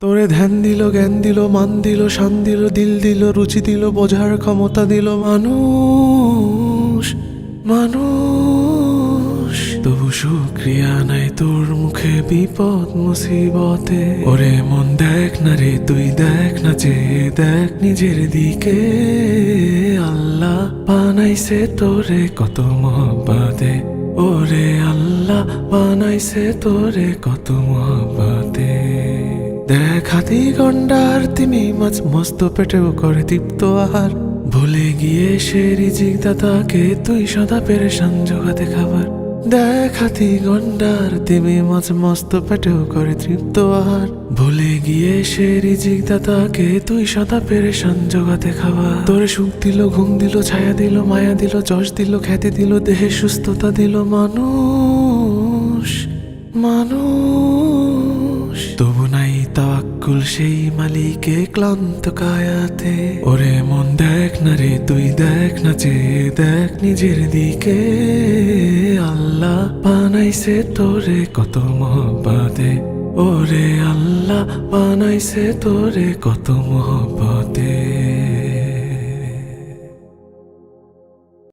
তোরে ধ্যান দিল, জ্ঞান দিল, মান দিল, শান দিল, দিল দিল, রুচি দিল, বোঝার ক্ষমতা দিল মানুষ মানুষ। তবু শুক্রিয়া নাই তোর মুখে বিপদ মুসিবতে। ওরে মন দেখ না রে, তুই দেখ না, চেয়ে দেখ নিজের দিকে। আল্লাহ বানাইছে তোরে কত মহব্বতে। ওরে আল্লাহ বানাইছে তোরে কত মহব্বতে। দেখ হাতি গন্ডার তিমি মাছ মস্ত পেটেও করে তৃপ্ত আহার। ভুলে গিয়ে সে রিজিক দাতাকে তুই সদা পেরেশান জোগাতে খাবার। দেখ হাতি গন্ডার তিমি মাছ মস্ত পেটেও করে তৃপ্ত আহার। ভুলে গিয়ে সে রিজিক দাতাকে তুই সদা পেরেশান জোগাতে খাবার। তোরে সুখ দিল, ঘুম দিল, ছায়া দিল, মায়া দিল, যশ দিল, খ্যাতি দিল, দেহে সুস্থতা দিল মানুষ মানুষ। তবু নাই তাওয়াক্কুল সেই মালিকে ক্লান্ত কায়াতে। ওরে মন দেখ না রে, তুই দেখ না, চেয়ে দেখ নিজের দিকে। আল্লাহ বানাইছে তোরে কত মহব্বতে। ওরে আল্লাহ বানাইছে তোরে কত মহব্বতে।